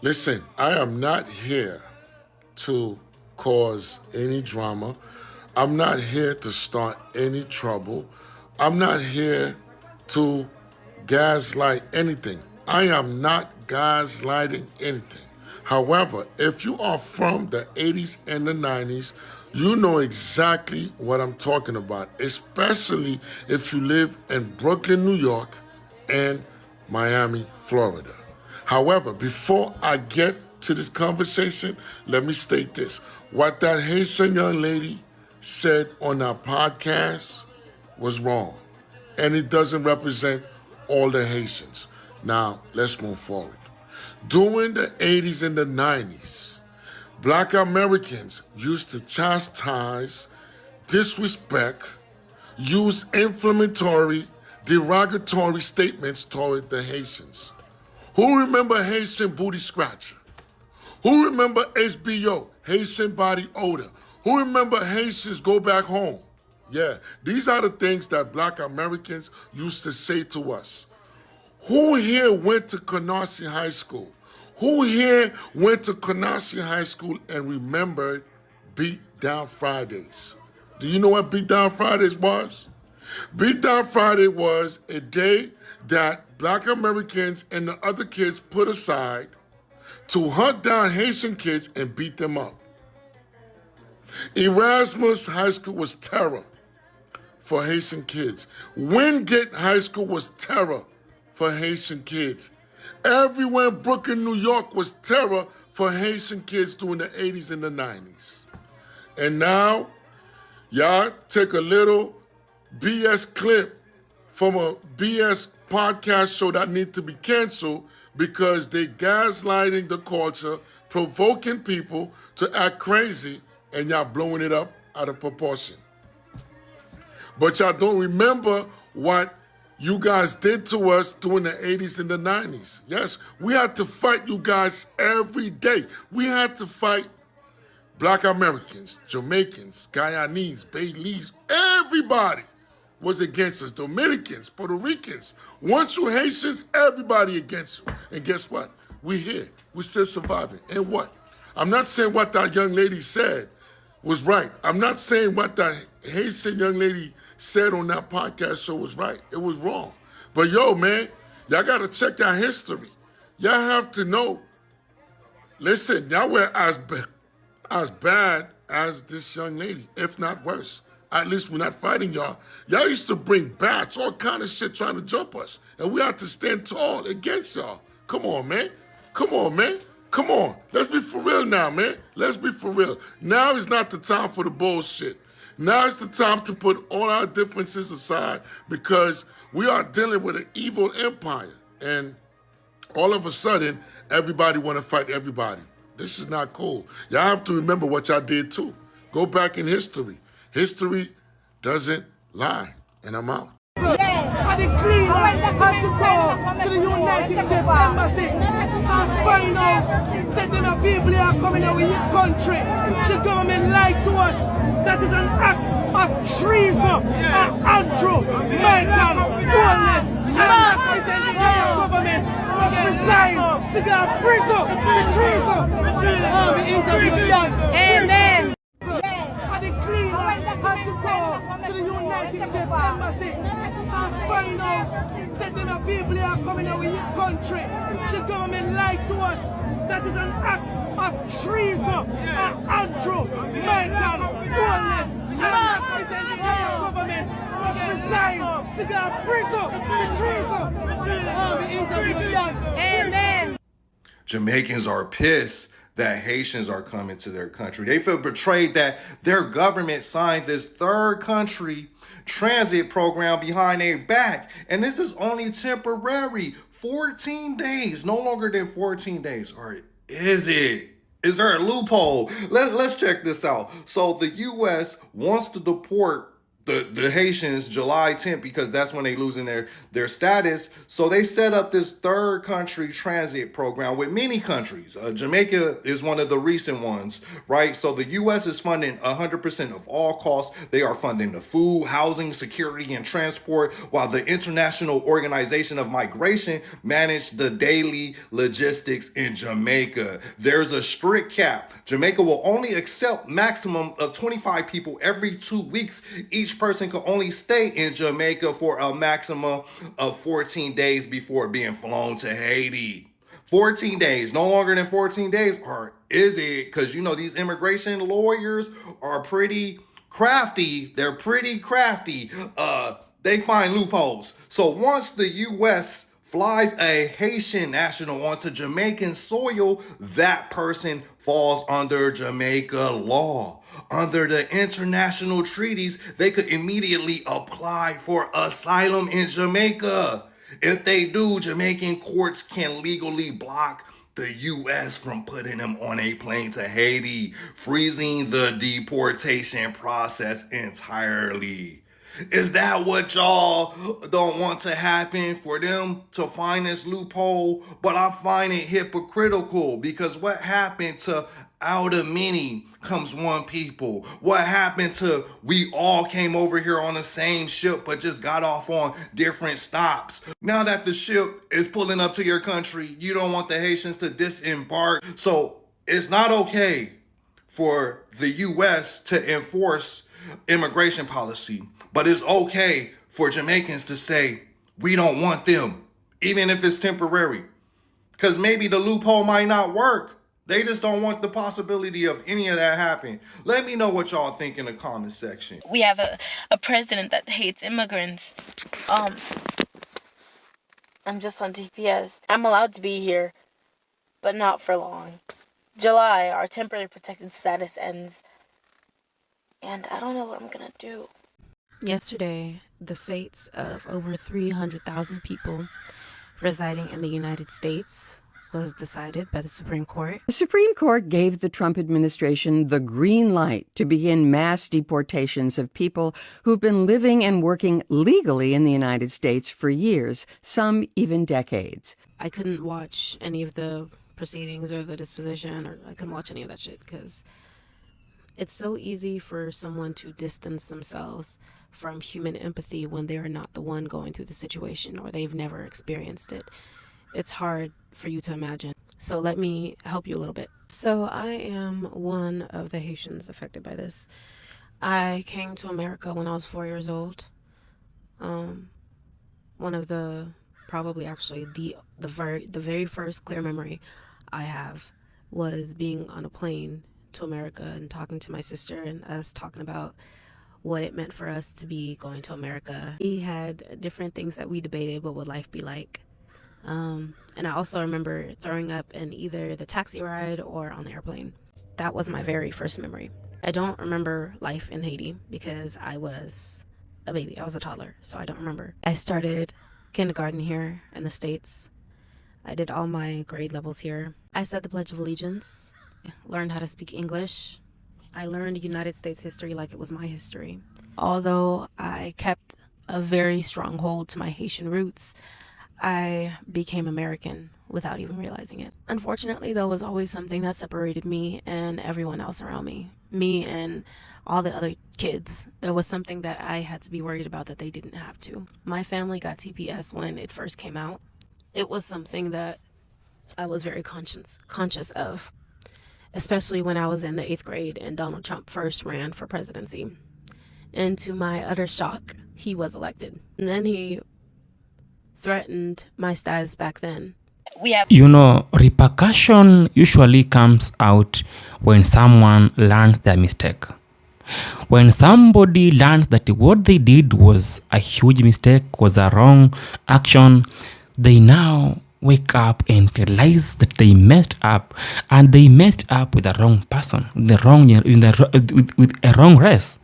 Listen, I am not here to cause any drama. I'm not here to start any trouble. I'm not here to gaslight anything. I am not gaslighting anything. However, if you are from the 80s and the 90s, you know exactly what I'm talking about, especially if you live in Brooklyn, New York, and Miami, Florida. However, before I get to this conversation, let me state this. What that Haitian young lady said on our podcast was wrong, and it doesn't represent all the Haitians. Now, let's move forward. During the 80s and the 90s, Black Americans used to chastise, disrespect, use inflammatory, derogatory statements toward the Haitians. Who remember Haitian booty scratcher? Who remember HBO, Haitian body odor? Who remember Haitians go back home? Yeah, these are the things that Black Americans used to say to us. Who here went to Canarsie High School? Who here went to Canarsie High School and remembered Beat Down Fridays? Do you know what Beat Down Fridays was? Beat Down Friday was a day that Black Americans and the other kids put aside to hunt down Haitian kids and beat them up. Erasmus High School was terror for Haitian kids. Wingate High School was terror for Haitian kids. Everywhere in Brooklyn, New York was terror for Haitian kids during the 80s and the 90s. And now, y'all take a little BS clip from a BS podcast show that needs to be canceled because they gaslighting the culture, provoking people to act crazy, and y'all blowing it up out of proportion. But y'all don't remember what you guys did to us during the 80s and the 90s. Yes, we had to fight you guys every day. We had to fight Black Americans, Jamaicans, Guyanese, Belize, everybody was against us. Dominicans, Puerto Ricans. Once you Haitians, everybody against you. And guess what? We here. We're still surviving. And what? I'm not saying what that young lady said was right. I'm not saying what that Haitian young lady said on that podcast show was right. It was wrong. But yo, man, y'all got to check our history. Y'all have to know, listen, y'all were as bad as this young lady, if not worse. At least we're not fighting y'all. Y'all used to bring bats, all kind of shit trying to jump us. And we had to stand tall against y'all. Come on, man. Come on, man. Come on. Let's be for real now, man. Let's be for real. Now is not the time for the bullshit. Now is the time to put all our differences aside because we are dealing with an evil empire. And all of a sudden, everybody want to fight everybody. This is not cool. Y'all have to remember what y'all did too. Go back in history. History doesn't lie. And I'm out. And the cleaner had to go to the United States Embassy and find out that them people are coming out with your country. The government lied to us. That is an act of treason. And Andrew, Michael, boldness, and the president of the government must resign to go to prison for treason. Amen. And the cleaner had to go to the United States Embassy and find out that them people are coming out with your country. The government lied to us. That is an act of treason. And Andrew, Michael, boldness, and the president of the government must resign to go to prison for treason. Amen. Jamaicans are pissed that Haitians are coming to their country. They feel betrayed that their government signed this third country transit program behind their back. And this is only temporary. 14 days, no longer than 14 days. Or is it? Is there a loophole? Let's check this out. So the U.S. wants to deport the Haitians July 10th, because that's when they losing their status. So they set up this third country transit program with many countries. Jamaica is one of the recent ones, right? So the U.S. is funding 100% of all costs. They are funding the food, housing, security, and transport, while the International Organization of Migration manage the daily logistics in Jamaica. There's a strict cap. Jamaica will only accept maximum of 25 people every 2 weeks. Each person can only stay in Jamaica for a maximum of 14 days before being flown to Haiti. 14 days, no longer than 14 days, or is it? Because you know these immigration lawyers are pretty crafty. They're pretty crafty. They find loopholes. So once the U.S. flies a Haitian national onto Jamaican soil, that person falls under Jamaica law. Under the international treaties, they could immediately apply for asylum in Jamaica. If they do, Jamaican courts can legally block the U.S. from putting them on a plane to Haiti, freezing the deportation process entirely. Is that what y'all don't want to happen, for them to find this loophole? But I find it hypocritical, because what happened to out of many comes one people? What happened to we all came over here on the same ship but just got off on different stops? Now that the ship is pulling up to your country, you don't want the Haitians to disembark. So it's not okay for the U.S. to enforce immigration policy, but it's okay for Jamaicans to say, we don't want them, even if it's temporary. Because maybe the loophole might not work. They just don't want the possibility of any of that happening. Let me know what y'all think in the comment section. We have a president that hates immigrants. I'm just on TPS. I'm allowed to be here, but not for long. July, our temporary protected status ends, and I don't know what I'm gonna do. Yesterday, the fates of over 300,000 people residing in the United States was decided by the Supreme Court. The Supreme Court gave the Trump administration the green light to begin mass deportations of people who've been living and working legally in the United States for years, some even decades. I couldn't watch any of the proceedings or the disposition, or I couldn't watch any of that shit, because it's so easy for someone to distance themselves from human empathy when they're not the one going through the situation or they've never experienced it. It's hard for you to imagine. So let me help you a little bit. So I am one of the Haitians affected by this. I came to America when I was 4 years old. One of the, probably actually the very first clear memory I have was being on a plane to America and talking to my sister and us talking about what it meant for us to be going to America. We had different things that we debated. What would life be like? And I also remember throwing up in either the taxi ride or on the airplane. That was my very first memory. I don't remember life in Haiti because I was a baby. I was a toddler, so I don't remember. I started kindergarten here in the States. I did all my grade levels here. I said the Pledge of Allegiance, learned how to speak English. I learned United States history like it was my history. Although I kept a very strong hold to my Haitian roots, I became American without even realizing it. Unfortunately, there was always something that separated me and everyone else around me. Me and all the other kids. There was something that I had to be worried about that they didn't have to. My family got TPS when it first came out. It was something that I was very conscious of, especially when I was in the 8th grade and Donald Trump first ran for presidency. And to my utter shock, he was elected. And then he threatened my status back then. Repercussion usually comes out when someone learns their mistake. When somebody learns that what they did was a huge mistake, was a wrong action, they now wake up and realize that they messed up, and they messed up with the wrong person, with a wrong race.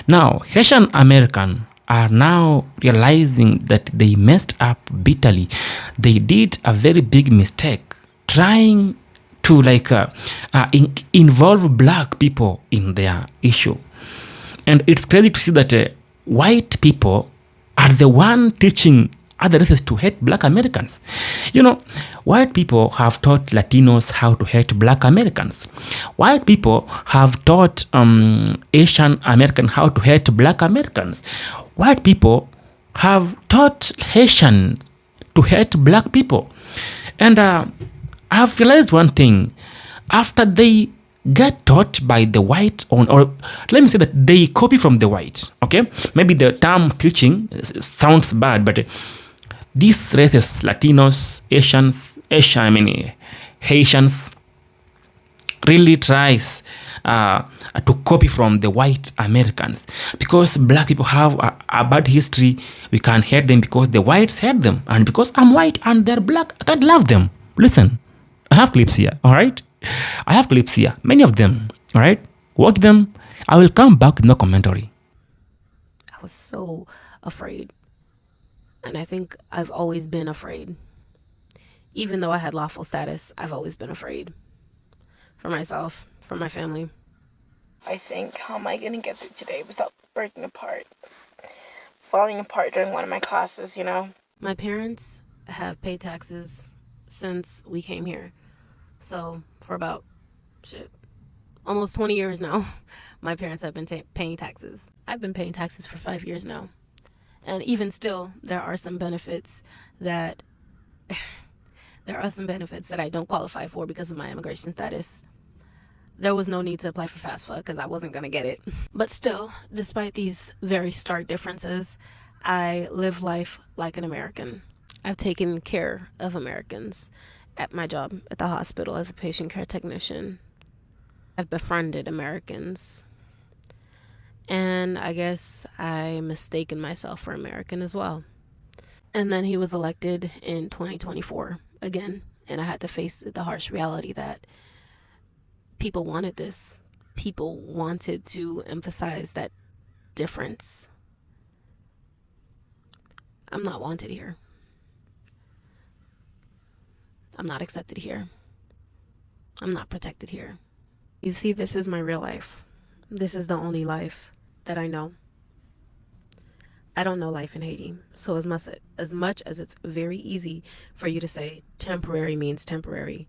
Now Haitian American are now realizing that they messed up bitterly. They did a very big mistake trying to involve black people in their issue. And it's crazy to see that white people are the one teaching other races to hate black Americans. You know, white people have taught Latinos how to hate black Americans. White people have taught Asian Americans how to hate black Americans. White people have taught Haitians to hate black people. And I've realized one thing. After they get taught by the white, or let me say that they copy from the white, okay? Maybe the term teaching sounds bad, but these races, Latinos, Haitians, really tries to copy from the white Americans. Because black people have a bad history, we can't hate them because the whites hate them. And because I'm white and they're black, I can't love them. Listen, I have clips here, all right? I have clips here, many of them, all right? Watch them. I will come back with no commentary. I was so afraid. And I think I've always been afraid. Even though I had lawful status, I've always been afraid. For myself, for my family. I think, how am I going to get through today without breaking apart? Falling apart during one of my classes, you know? My parents have paid taxes since we came here. So for about, almost 20 years now, my parents have been paying taxes. I've been paying taxes for 5 years now. And even still, there are some benefits that I don't qualify for because of my immigration status. There was no need to apply for FAFSA because I wasn't going to get it. But still, despite these very stark differences, I live life like an American. I've taken care of Americans at my job at the hospital as a patient care technician. I've befriended Americans. And I guess I mistaken myself for American as well. And then he was elected in 2024 again. And I had to face the harsh reality that people wanted this. People wanted to emphasize that difference. I'm not wanted here. I'm not accepted here. I'm not protected here. You see, this is my real life. This is the only life that I know. I don't know life in Haiti. So as much as it's very easy for you to say temporary means temporary.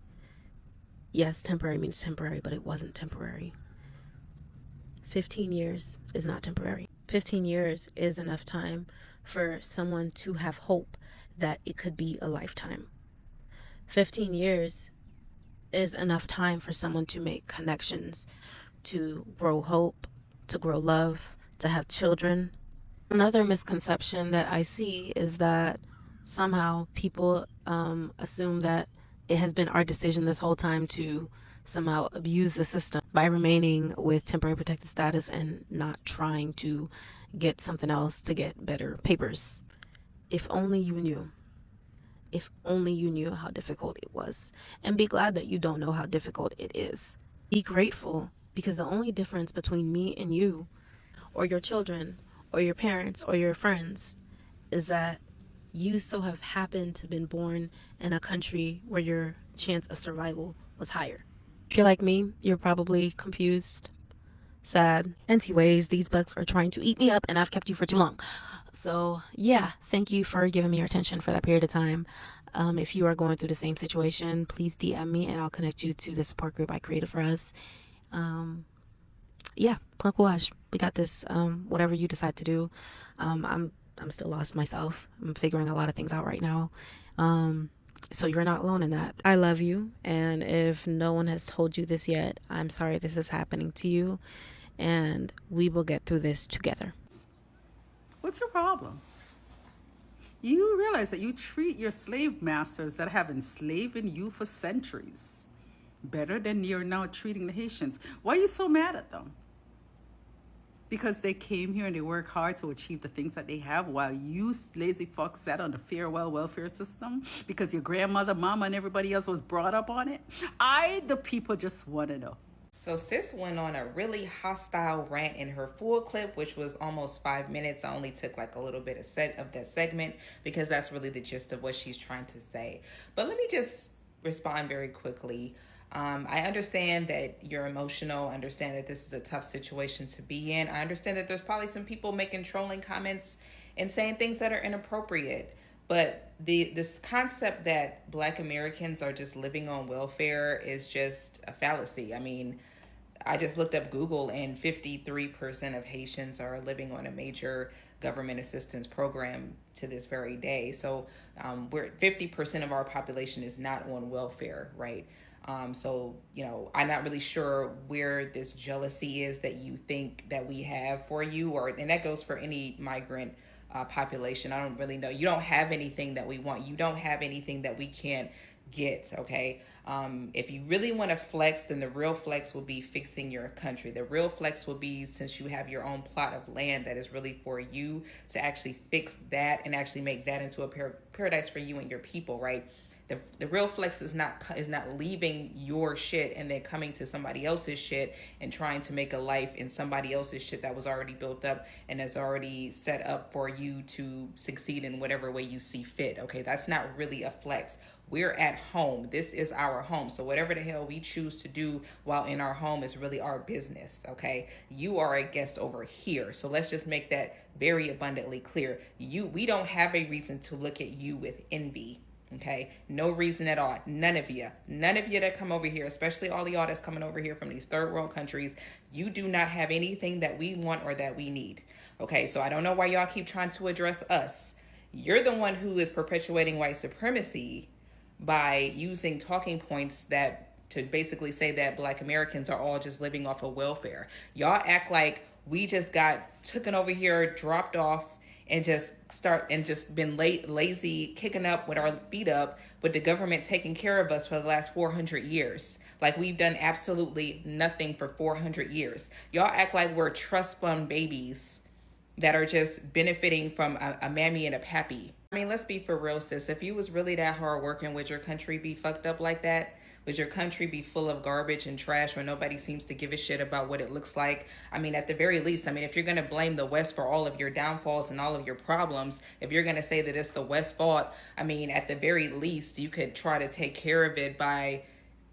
Yes, temporary means temporary, but it wasn't temporary. 15 years is not temporary. 15 years is enough time for someone to have hope that it could be a lifetime. 15 years is enough time for someone to make connections, to grow hope, to grow love, to have children. Another misconception that I see is that somehow people assume that it has been our decision this whole time to somehow abuse the system by remaining with temporary protected status and not trying to get something else to get better papers. If only you knew. If only you knew how difficult it was. And be glad that you don't know how difficult it is. Be grateful, because the only difference between me and you, or your children, or your parents, or your friends, is that you so have happened to been born in a country where your chance of survival was higher. If you're like me, you're probably confused, sad. Anyways, these bugs are trying to eat me up and I've kept you for too long. So yeah, thank you for giving me your attention for that period of time. If you are going through the same situation, please DM me and I'll connect you to the support group I created for us. Yeah, plan courage. We got this. Whatever you decide to do. I'm still lost myself. I'm figuring a lot of things out right now. So you're not alone in that. I love you, and if no one has told you this yet, I'm sorry this is happening to you, and we will get through this together. What's your problem? You realize that you treat your slave masters that have enslaved you for centuries better than you're now treating the Haitians. Why are you so mad at them? Because they came here and they work hard to achieve the things that they have, while you lazy fucks sat on the farewell welfare system because your grandmother, mama, and everybody else was brought up on it. The people, just want to know. So sis went on a really hostile rant in her full clip, which was almost 5 minutes. I only took like a little bit of that segment because that's really the gist of what she's trying to say. But let me just respond very quickly. I understand that you're emotional. I understand that this is a tough situation to be in. I understand that there's probably some people making trolling comments and saying things that are inappropriate. But this concept that Black Americans are just living on welfare is just a fallacy. I mean, I just looked up Google, and 53% of Haitians are living on a major government assistance program to this very day. So we're 50% of our population is not on welfare, right? So, I'm not really sure where this jealousy is that you think that we have for you, and that goes for any migrant population. I don't really know. You don't have anything that we want. You don't have anything that we can't get, okay? If you really want to flex, then the real flex will be fixing your country. The real flex will be, since you have your own plot of land that is really for you, to actually fix that and actually make that into a paradise for you and your people, right? The real flex is not leaving your shit and then coming to somebody else's shit and trying to make a life in somebody else's shit that was already built up and is already set up for you to succeed in whatever way you see fit. Okay, that's not really a flex. We're at home. This is our home. So whatever the hell we choose to do while in our home is really our business. Okay, you are a guest over here. So let's just make that very abundantly clear. We don't have a reason to look at you with envy. Okay, no reason at all. None of you that come over here, especially all of y'all that's coming over here from these third world countries, you do not have anything that we want or that we need. Okay, so I don't know why y'all keep trying to address us. You're the one who is perpetuating white supremacy by using talking points to basically say that Black Americans are all just living off of welfare. Y'all act like we just got taken over here, dropped off, and just been lazy, kicking up with our feet up, with the government taking care of us for the last 400 years. Like we've done absolutely nothing for 400 years. Y'all act like we're trust fund babies that are just benefiting from a mammy and a pappy. I mean, let's be for real, sis. If you was really that hard working, would your country be fucked up like that? Would your country be full of garbage and trash where nobody seems to give a shit about what it looks like? I mean, at the very least, if you're going to blame the West for all of your downfalls and all of your problems, if you're going to say that it's the West's fault, at the very least, you could try to take care of it by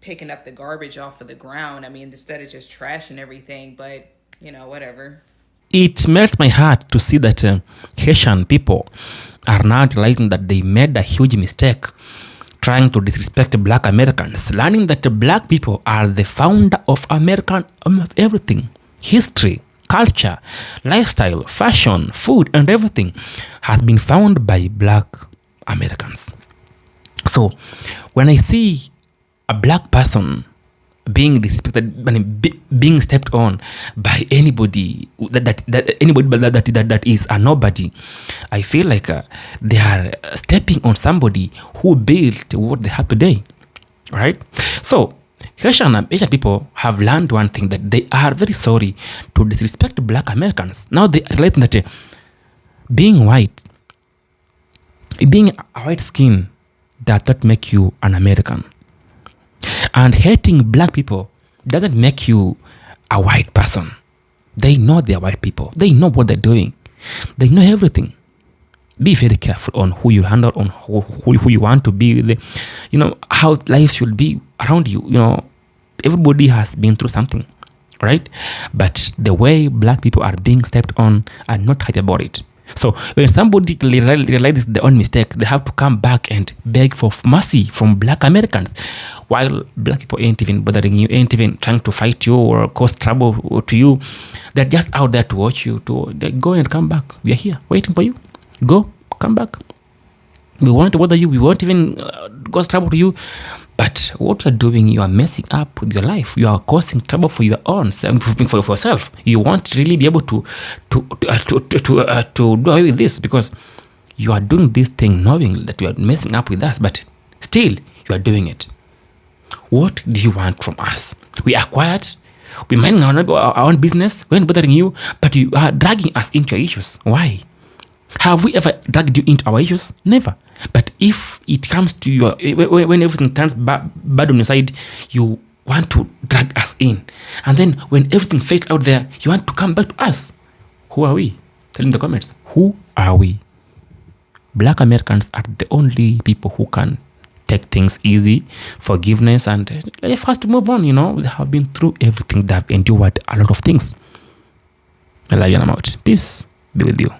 picking up the garbage off of the ground. Instead of just trashing everything, but, whatever. It melts my heart to see that Haitian people are now realizing that they made a huge mistake trying to disrespect Black Americans, learning that Black people are the founder of American everything. History, culture, lifestyle, fashion, food, and everything has been found by Black Americans. So when I see a Black person being respected, being stepped on by anybody that is a nobody, I feel like they are stepping on somebody who built what they have today, right? So Haitian people have learned one thing, that they are very sorry to disrespect Black Americans. Now they realize that being a white skin does not make you an American. And hating Black people doesn't make you a white person. They know they're white people. They know what they're doing. They know everything. Be very careful on who you handle, on who you want to be with. How life should be around you. Everybody has been through something, right? But the way Black people are being stepped on, are not happy about it. So when somebody realizes their own mistake, they have to come back and beg for mercy from Black Americans, while Black people ain't even bothering you, ain't even trying to fight you or cause trouble to you. They're just out there to watch you. They go and come back. We are here waiting for you. Go, come back. We won't bother you. We won't even cause trouble to you. But what you're doing, you are messing up with your life. You are causing trouble for your own self, for yourself. You won't really be able to do away with this, because you are doing this thing knowing that you are messing up with us, but still you are doing it. What do you want from us? We are quiet. We mind our own business. We're not bothering you, but you are dragging us into your issues. Why? Have we ever dragged you into our issues? Never. But if it comes to your, when everything turns bad on your side, you want to drag us in. And then when everything fades out there, you want to come back to us. Who are we? Tell in the comments. Who are we? Black Americans are the only people who can take things easy, forgiveness, and life has to move on. They have been through everything. They have endured a lot of things. I love you and I'm out. Peace be with you.